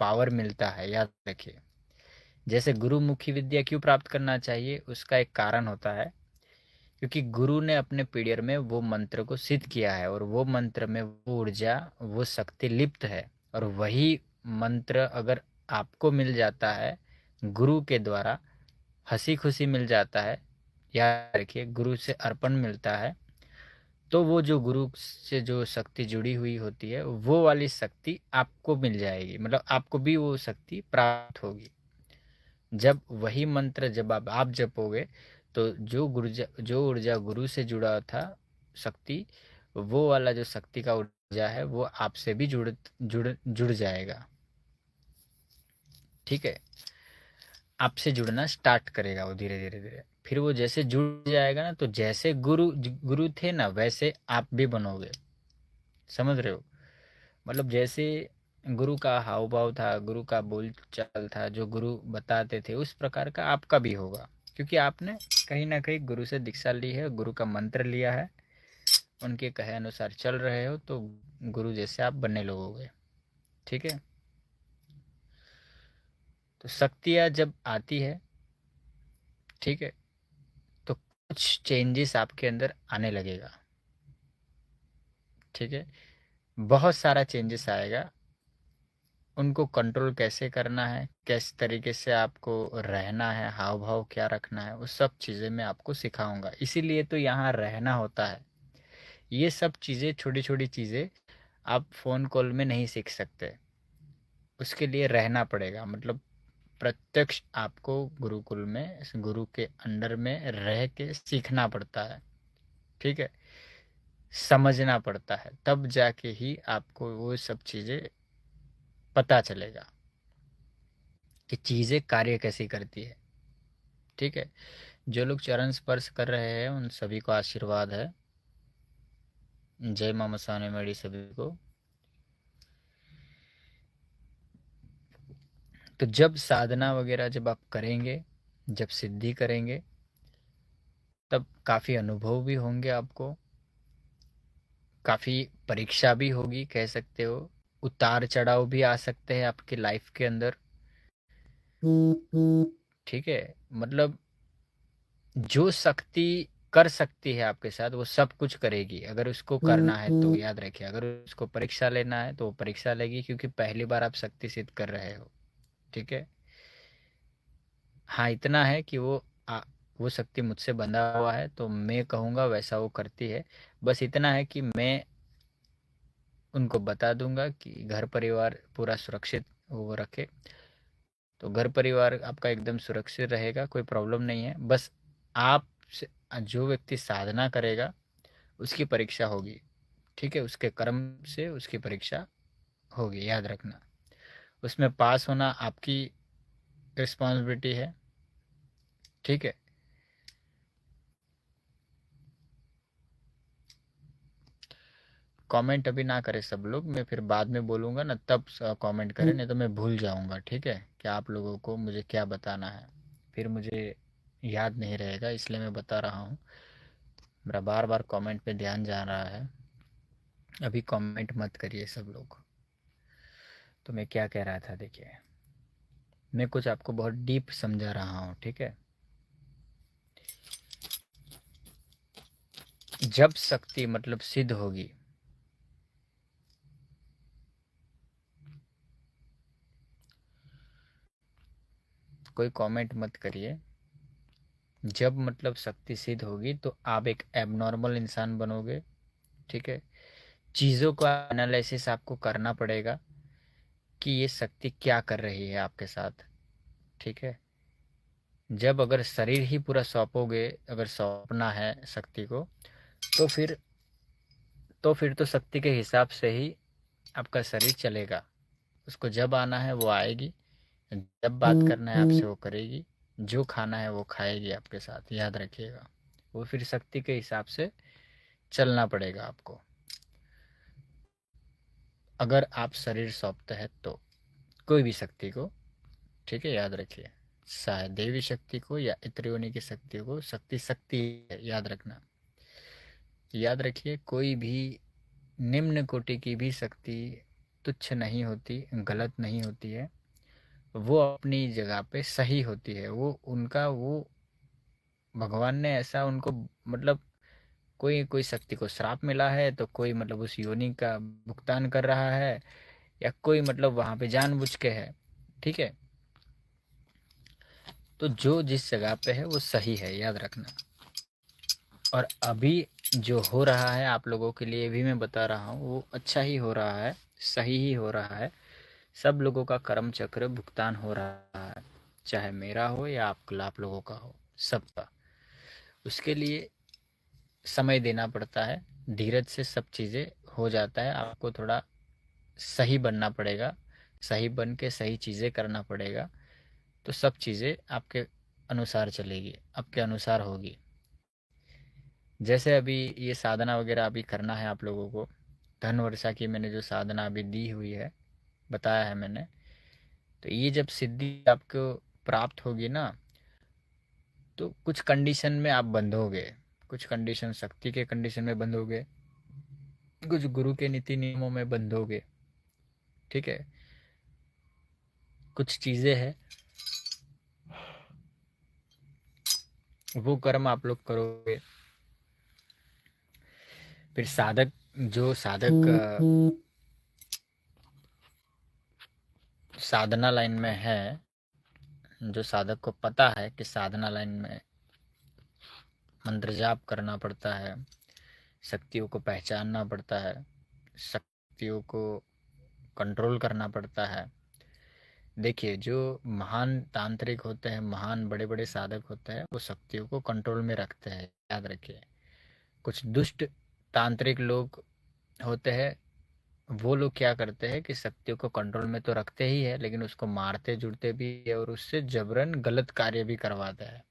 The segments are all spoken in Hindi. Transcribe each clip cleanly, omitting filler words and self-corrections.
पावर मिलता है, याद रखिए। जैसे गुरुमुखी विद्या क्यों प्राप्त करना चाहिए, उसका एक कारण होता है, क्योंकि गुरु ने अपने पीरियड में वो मंत्र को सिद्ध किया है, और वो मंत्र में वो ऊर्जा, वो शक्ति लिप्त है। और वही मंत्र अगर आपको मिल जाता है गुरु के द्वारा, हंसी खुशी मिल जाता है, याद रखिए, गुरु से अर्पण मिलता है, तो वो जो गुरु से जो शक्ति जुड़ी हुई होती है, वो वाली शक्ति आपको मिल जाएगी, मतलब आपको भी वो शक्ति प्राप्त होगी। जब वही मंत्र जब आप जपोगे, तो जो ऊर्जा गुरु से जुड़ा था, शक्ति, वो वाला जो शक्ति का ऊर्जा है वो आपसे भी जुड़ जुड़ जुड़ जाएगा। ठीक है, आपसे जुड़ना स्टार्ट करेगा वो धीरे धीरे धीरे। फिर वो जैसे जुड़ जाएगा ना, तो जैसे गुरु थे ना, वैसे आप भी बनोगे। समझ रहे हो? मतलब जैसे गुरु का हाव भाव था, गुरु का बोल चाल था, जो गुरु बताते थे, उस प्रकार का आपका भी होगा, क्योंकि आपने कहीं ना कहीं गुरु से दीक्षा ली है, गुरु का मंत्र लिया है, उनके कहे अनुसार चल रहे हो, तो गुरु जैसे आप बनने लगोगे। ठीक है, तो शक्तियाँ जब आती है, ठीक है, तो कुछ चेंजेस आपके अंदर आने लगेगा। ठीक है, बहुत सारा चेंजेस आएगा। उनको कंट्रोल कैसे करना है, किस तरीके से आपको रहना है, हाव भाव क्या रखना है, वो सब चीज़ें मैं आपको सिखाऊंगा। इसीलिए तो यहाँ रहना होता है। ये सब चीज़ें, छोटी छोटी चीज़ें आप फ़ोन कॉल में नहीं सीख सकते, उसके लिए रहना पड़ेगा। मतलब प्रत्यक्ष आपको गुरुकुल में, गुरु के अंडर में रह के सीखना पड़ता है। ठीक है, समझना पड़ता है, तब जाके ही आपको वो सब चीज़ें पता चलेगा कि चीज़ें कार्य कैसी करती है। ठीक है, जो लोग चरण स्पर्श कर रहे हैं उन सभी को आशीर्वाद है। जय मामा साने मेरी सभी को। तो जब साधना वगैरह जब आप करेंगे, जब सिद्धि करेंगे, तब काफ़ी अनुभव भी होंगे आपको, काफ़ी परीक्षा भी होगी, कह सकते हो, उतार चढ़ाव भी आ सकते हैं आपकी लाइफ के अंदर। ठीक है, मतलब जो शक्ति कर सकती है आपके साथ, वो सब कुछ करेगी। अगर उसको करना है तो याद रखिए, अगर उसको परीक्षा लेना है तो वो परीक्षा लेगी, क्योंकि पहली बार आप शक्ति सिद्ध कर रहे हो। ठीक है, हाँ इतना है कि वो शक्ति मुझसे बंधा हुआ है, तो मैं कहूँगा वैसा वो करती है। बस इतना है कि मैं उनको बता दूंगा कि घर परिवार पूरा सुरक्षित वो रखे, तो घर परिवार आपका एकदम सुरक्षित रहेगा, कोई प्रॉब्लम नहीं है। बस आप जो व्यक्ति साधना करेगा उसकी परीक्षा होगी। ठीक है, उसके कर्म से उसकी परीक्षा होगी, याद रखना। उसमें पास होना आपकी रिस्पॉन्सिबिलिटी है। ठीक है, कमेंट अभी ना करें सब लोग, मैं फिर बाद में बोलूँगा ना, तब कमेंट करें, नहीं तो मैं भूल जाऊँगा। ठीक है, कि आप लोगों को मुझे क्या बताना है, फिर मुझे याद नहीं रहेगा, इसलिए मैं बता रहा हूँ। मेरा बार बार कमेंट पे ध्यान जा रहा है। अभी कमेंट मत करिए सब लोग। तो मैं क्या कह रहा था, देखिए, मैं कुछ आपको बहुत डीप समझा रहा हूँ। ठीक है, जब शक्ति मतलब सिद्ध होगी, कोई कमेंट मत करिए। जब मतलब शक्ति सिद्ध होगी तो आप एक एबनॉर्मल इंसान बनोगे। ठीक है, चीज़ों का एनालिसिस आपको करना पड़ेगा कि ये शक्ति क्या कर रही है आपके साथ। ठीक है, जब अगर शरीर ही पूरा सौंपोगे, अगर सौंपना है शक्ति को, तो फिर तो शक्ति के हिसाब से ही आपका शरीर चलेगा। उसको जब आना है वो आएगी, जब बात करना है आपसे वो करेगी, जो खाना है वो खाएगी आपके साथ, याद रखिएगा। वो फिर शक्ति के हिसाब से चलना पड़ेगा आपको, अगर आप शरीर सौंपते हैं तो कोई भी शक्ति को। ठीक है, याद रखिए, चाहे देवी शक्ति को या इत्रियोनी की शक्ति को, शक्ति शक्ति है, याद रखना। याद रखिए, कोई भी निम्न कोटि की भी शक्ति तुच्छ नहीं होती, गलत नहीं होती है, वो अपनी जगह पे सही होती है। वो उनका वो भगवान ने ऐसा उनको मतलब कोई कोई शक्ति को श्राप मिला है तो कोई मतलब उस योनि का भुगतान कर रहा है, या कोई मतलब वहां पे जानबूझ के है। ठीक है, तो जो जिस जगह पे है वो सही है, याद रखना। और अभी जो हो रहा है आप लोगों के लिए भी मैं बता रहा हूँ, वो अच्छा ही हो रहा है, सही ही हो रहा है। सब लोगों का कर्म चक्र भुगतान हो रहा है, चाहे मेरा हो या आप लोगों का हो, सबका। उसके लिए समय देना पड़ता है, धीरज से सब चीज़ें हो जाता है। आपको थोड़ा सही बनना पड़ेगा, सही बन के सही चीज़ें करना पड़ेगा, तो सब चीज़ें आपके अनुसार चलेगी, आपके अनुसार होगी। जैसे अभी ये साधना वगैरह अभी करना है आप लोगों को, धन वर्षा की मैंने जो साधना अभी दी हुई है, बताया है मैंने, तो ये जब सिद्धि आपको प्राप्त होगी ना, तो कुछ कंडीशन में आप बंधोगे, कुछ कंडीशन शक्ति के कंडीशन में बंधोगे, कुछ गुरु के नीति नियमों में बंधोगे। ठीक है, कुछ चीज़ें हैं वो कर्म आप लोग करोगे। फिर साधक, जो साधक साधना लाइन में है, जो साधक को पता है कि साधना लाइन में मंत्र जाप करना पड़ता है, शक्तियों को पहचानना पड़ता है, शक्तियों को कंट्रोल करना पड़ता है। देखिए, जो महान तांत्रिक होते हैं, महान बड़े बड़े साधक होते हैं, वो शक्तियों को कंट्रोल में रखते हैं, याद रखिए। कुछ दुष्ट तांत्रिक लोग होते हैं, वो लोग क्या करते हैं कि शक्तियों को कंट्रोल में तो रखते ही है, लेकिन उसको मारते जुड़ते भी है और उससे जबरन गलत कार्य भी करवाते हैं।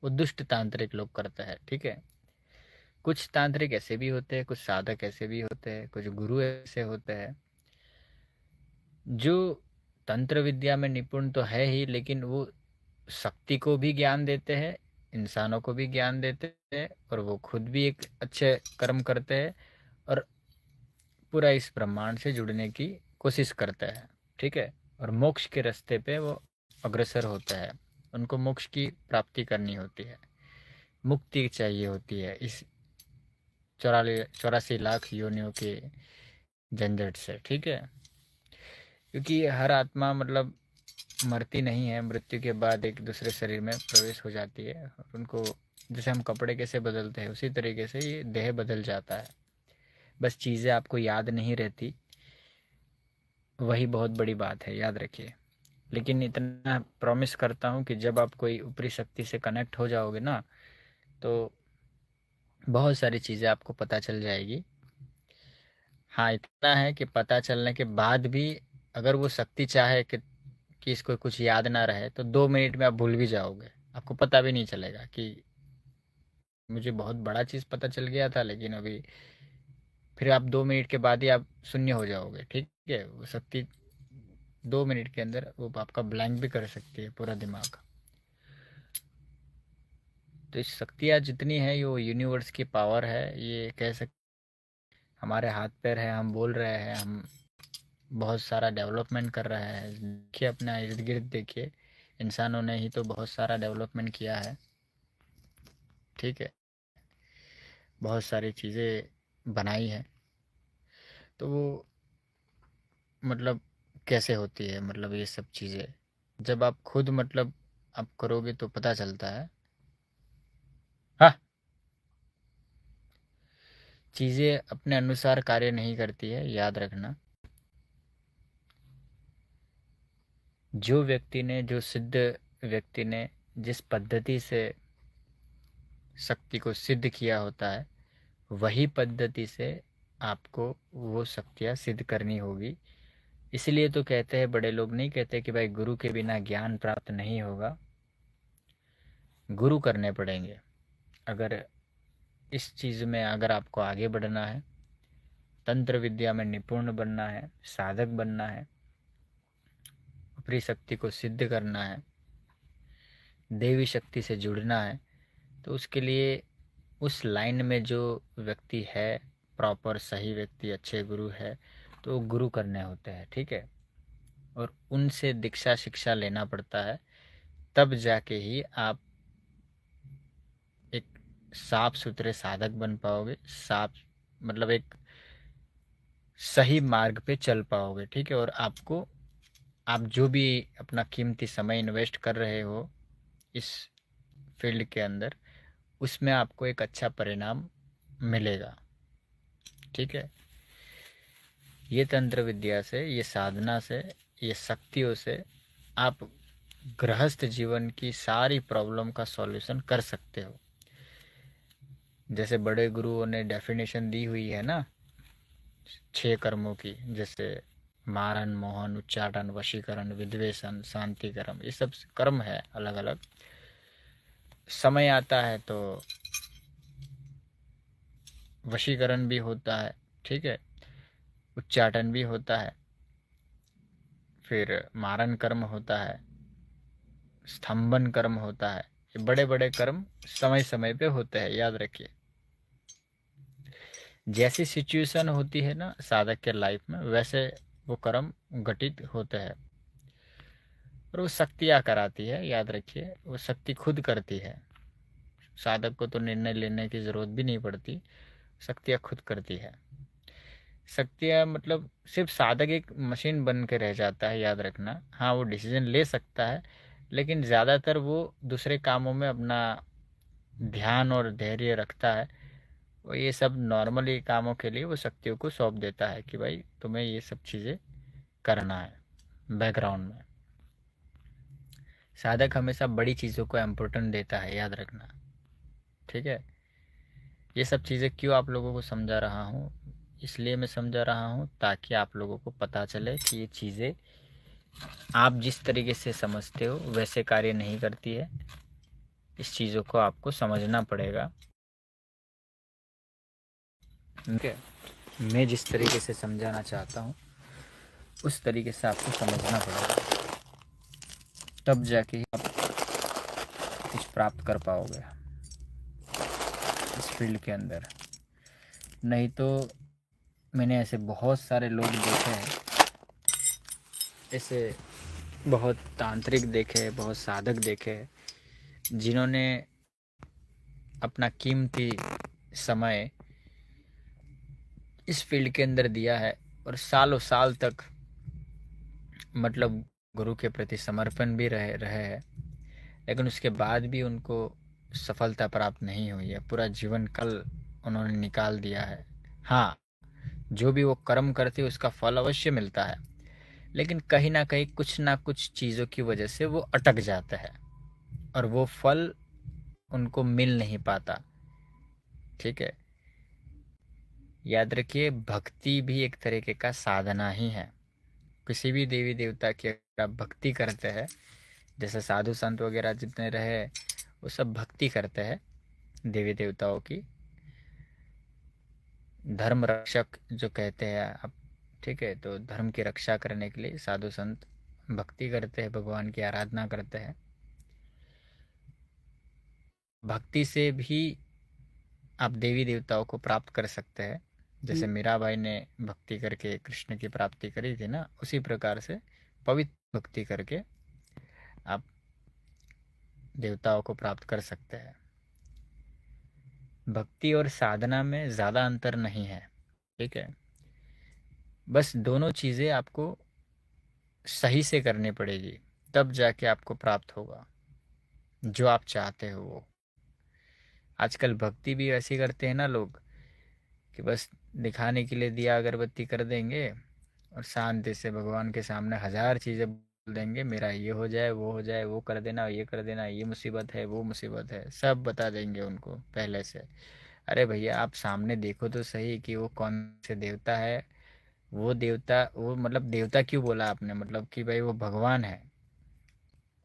वो दुष्ट तांत्रिक लोग करते हैं। ठीक है, कुछ तांत्रिक ऐसे भी होते हैं, कुछ साधक ऐसे भी होते हैं, कुछ गुरु ऐसे होते हैं जो तंत्र विद्या में निपुण तो है ही, लेकिन वो शक्ति को भी ज्ञान देते हैं, इंसानों को भी ज्ञान देते हैं, और वो खुद भी एक अच्छे कर्म करते हैं और पूरा इस ब्रह्मांड से जुड़ने की कोशिश करते हैं। ठीक है, और मोक्ष के रास्ते पे वो अग्रसर होते हैं। उनको मोक्ष की प्राप्ति करनी होती है, मुक्ति चाहिए होती है इस 84 लाख योनियों के झंझट से। ठीक है, क्योंकि हर आत्मा मतलब मरती नहीं है, मृत्यु के बाद एक दूसरे शरीर में प्रवेश हो जाती है, और उनको जैसे हम कपड़े कैसे बदलते हैं उसी तरीके से ये देह बदल जाता है। बस चीज़ें आपको याद नहीं रहती, वही बहुत बड़ी बात है, याद रखिए। लेकिन इतना प्रॉमिस करता हूँ कि जब आप कोई ऊपरी शक्ति से कनेक्ट हो जाओगे ना, तो बहुत सारी चीज़ें आपको पता चल जाएगी। हाँ, इतना है कि पता चलने के बाद भी अगर वो शक्ति चाहे कि इसको कुछ याद ना रहे, तो 2 मिनट में आप भूल भी जाओगे, आपको पता भी नहीं चलेगा कि मुझे बहुत बड़ा चीज़ पता चल गया था, लेकिन अभी फिर आप 2 मिनट के बाद ही आप शून्य हो जाओगे। ठीक है, वो शक्ति 2 मिनट के अंदर वो आपका ब्लैंक भी कर सकती है पूरा दिमाग। तो इस शक्तियाँ जितनी है, ये वो यूनिवर्स की पावर है, ये कह सकते हमारे हाथ पैर है, हम बोल रहे हैं, हम बहुत सारा डेवलपमेंट कर रहे हैं। देखिए अपना इर्द गिर्द देखिए, इंसानों ने ही तो बहुत सारा डेवलपमेंट किया है। ठीक है, बहुत सारी चीज़ें बनाई हैं, तो वो मतलब कैसे होती है, मतलब ये सब चीज़ें जब आप खुद मतलब आप करोगे तो पता चलता है। हाँ, चीज़ें अपने अनुसार कार्य नहीं करती है, याद रखना। जो व्यक्ति ने, जो सिद्ध व्यक्ति ने जिस पद्धति से शक्ति को सिद्ध किया होता है, वही पद्धति से आपको वो शक्तियाँ सिद्ध करनी होगी। इसलिए तो कहते हैं, बड़े लोग नहीं कहते कि भाई गुरु के बिना ज्ञान प्राप्त नहीं होगा, गुरु करने पड़ेंगे। अगर इस चीज़ में अगर आपको आगे बढ़ना है, तंत्र विद्या में निपुण बनना है, साधक बनना है, ऊपरी शक्ति को सिद्ध करना है, देवी शक्ति से जुड़ना है, तो उसके लिए उस लाइन में जो व्यक्ति है, प्रॉपर सही व्यक्ति, अच्छे गुरु है, तो वो गुरु करने होते हैं, ठीक है। और उनसे दीक्षा शिक्षा लेना पड़ता है, तब जाके ही आप एक साफ सुथरे साधक बन पाओगे, साफ मतलब एक सही मार्ग पे चल पाओगे, ठीक है। और आपको, आप जो भी अपना कीमती समय इन्वेस्ट कर रहे हो इस फील्ड के अंदर, उसमें आपको एक अच्छा परिणाम मिलेगा, ठीक है। ये तंत्र विद्या से, ये साधना से, ये शक्तियों से आप गृहस्थ जीवन की सारी प्रॉब्लम का सॉल्यूशन कर सकते हो। जैसे बड़े गुरुओं ने डेफिनेशन दी हुई है ना 6 कर्मों की, जैसे मारन, मोहन, उच्चाटन, वशीकरण, विद्वेषण, शांति कर्म, ये सब कर्म है अलग अलग। समय आता है तो वशीकरण भी होता है, ठीक है, उच्चाटन भी होता है, फिर मारन कर्म होता है, स्तंभन कर्म होता है। ये बड़े बड़े कर्म समय समय पे होते हैं, याद रखिए। जैसी सिचुएशन होती है ना साधक के लाइफ में, वैसे वो कर्म घटित होते हैं। और वो शक्तियाँ कराती है, याद रखिए, वो शक्ति खुद करती है। साधक को तो निर्णय लेने की ज़रूरत भी नहीं पड़ती, शक्तियाँ खुद करती है। शक्तियाँ मतलब सिर्फ साधक एक मशीन बन के रह जाता है, याद रखना। हाँ, वो डिसीजन ले सकता है, लेकिन ज़्यादातर वो दूसरे कामों में अपना ध्यान और धैर्य रखता है। वो ये सब नॉर्मली कामों के लिए वो शक्तियों को सौंप देता है कि भाई तुम्हें ये सब चीज़ें करना है बैकग्राउंड में। साधक हमेशा बड़ी चीज़ों को इम्पोर्टेंट देता है, याद रखना, ठीक है। ये सब चीज़ें क्यों आप लोगों को समझा रहा हूँ, इसलिए मैं समझा रहा हूँ ताकि आप लोगों को पता चले कि ये चीज़ें आप जिस तरीके से समझते हो वैसे कार्य नहीं करती है। इस चीज़ों को आपको समझना पड़ेगा, ठीक है। मैं जिस तरीके से समझाना चाहता हूँ उस तरीके से आपको समझना पड़ेगा, तब जाके ही आप कुछ प्राप्त कर पाओगे इस फील्ड के अंदर। नहीं तो मैंने ऐसे बहुत सारे लोग देखे हैं, ऐसे बहुत तांत्रिक देखे, बहुत साधक देखे, जिन्होंने अपना कीमती समय इस फील्ड के अंदर दिया है और सालों साल तक मतलब गुरु के प्रति समर्पण भी रहे हैं, लेकिन उसके बाद भी उनको सफलता प्राप्त नहीं हुई है। पूरा जीवन कल उन्होंने निकाल दिया है। हाँ, जो भी वो कर्म करते उसका फल अवश्य मिलता है, लेकिन कहीं ना कहीं कुछ ना कुछ चीज़ों की वजह से वो अटक जाता है और वो फल उनको मिल नहीं पाता, ठीक है। याद रखिए, भक्ति भी एक तरीके का साधना ही है। किसी भी देवी देवता की अगर आप भक्ति करते हैं, जैसे साधु संत वगैरह जितने रहे वो सब भक्ति करते हैं देवी देवताओं की, धर्म रक्षक जो कहते हैं आप, ठीक है। तो धर्म की रक्षा करने के लिए साधु संत भक्ति करते हैं, भगवान की आराधना करते हैं। भक्ति से भी आप देवी देवताओं को प्राप्त कर सकते हैं। जैसे मीरा भाई ने भक्ति करके कृष्ण की प्राप्ति करी थी ना, उसी प्रकार से पवित्र भक्ति करके आप देवताओं को प्राप्त कर सकते हैं। भक्ति और साधना में ज़्यादा अंतर नहीं है, ठीक है। बस दोनों चीज़ें आपको सही से करनी पड़ेगी, तब जाके आपको प्राप्त होगा जो आप चाहते हो वो। आजकल भक्ति भी ऐसी करते हैं ना लोग कि बस दिखाने के लिए दिया अगरबत्ती कर देंगे और शांति से भगवान के सामने हजार चीज़ें बोल देंगे, मेरा ये हो जाए, वो हो जाए, वो कर देना, ये कर देना, ये मुसीबत है, वो मुसीबत है, सब बता देंगे उनको पहले से। अरे भैया, आप सामने देखो तो सही कि वो कौन से देवता है। वो देवता, वो मतलब देवता क्यों बोला आपने, मतलब कि भाई वो भगवान है,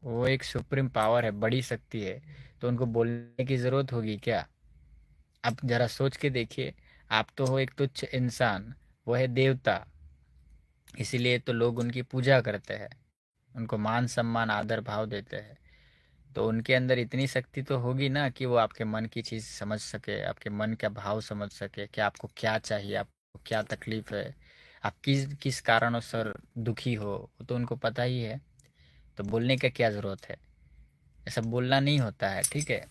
वो एक सुप्रीम पावर है, बड़ी शक्ति है, तो उनको बोलने की ज़रूरत होगी क्या? आप ज़रा सोच के देखिए। आप तो हो एक तुच्छ इंसान, वो है देवता, इसीलिए तो लोग उनकी पूजा करते हैं, उनको मान सम्मान आदर भाव देते हैं। तो उनके अंदर इतनी शक्ति तो होगी ना कि वो आपके मन की चीज़ समझ सके, आपके मन का भाव समझ सके कि आपको क्या चाहिए, आपको क्या तकलीफ़ है, आप किस कारणों दुखी हो वो तो उनको पता ही है, तो बोलने का क्या ज़रूरत है। ऐसा बोलना नहीं होता है, ठीक है।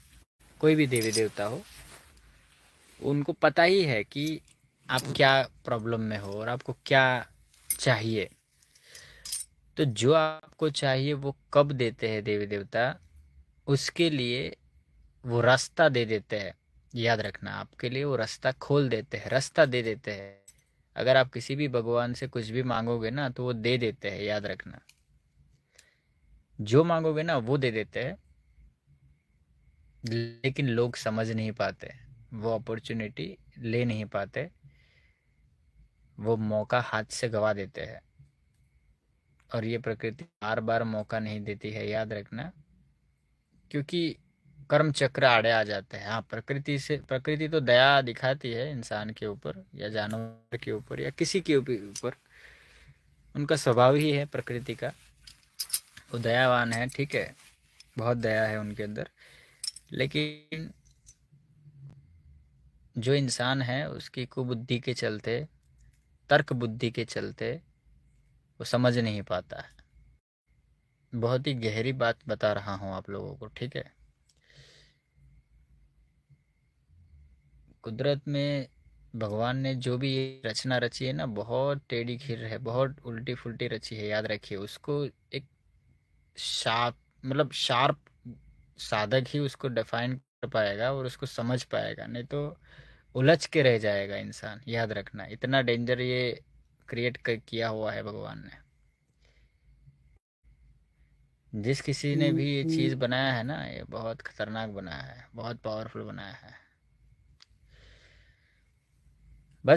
कोई भी देवी देवता हो, उनको पता ही है कि आप क्या प्रॉब्लम में हो और आपको क्या चाहिए। तो जो आपको चाहिए वो कब देते हैं देवी देवता, उसके लिए वो रास्ता दे देते हैं। याद रखना, आपके लिए वो रास्ता खोल देते हैं, रास्ता दे देते हैं। अगर आप किसी भी भगवान से कुछ भी मांगोगे ना तो वो दे देते हैं, याद रखना। जो मांगोगे ना वो दे देते हैं, लेकिन लोग समझ नहीं पाते, वो अपॉर्चुनिटी ले नहीं पाते, वो मौका हाथ से गवा देते हैं। और ये प्रकृति बार बार मौका नहीं देती है, याद रखना। क्योंकि कर्म चक्र आड़े आ जाते हैं। हाँ, प्रकृति तो दया दिखाती है इंसान के ऊपर या जानवर के ऊपर या किसी के ऊपर। उनका स्वभाव ही है प्रकृति का, वो दयावान है, ठीक है। बहुत दया है उनके अंदर। लेकिन जो इंसान है उसकी कुबुद्धि के चलते, तर्क बुद्धि के चलते वो समझ नहीं पाता है। बहुत ही गहरी बात बता रहा हूँ आप लोगों को, ठीक है। कुदरत में भगवान ने जो भी ये रचना रची है ना, बहुत टेढ़ी खीर है, बहुत उल्टी फुल्टी रची है, याद रखिए। उसको एक शार्प, मतलब शार्प साधक ही उसको डिफाइन कर पाएगा और उसको समझ पाएगा, नहीं तो उलझ के रह जाएगा इंसान। याद रखना, इतना डेंजर ये क्रिएट किया हुआ है भगवान ने। जिस किसी ने भी ये चीज़ बनाया है ना, ये बहुत खतरनाक बनाया है, बहुत पावरफुल बनाया है।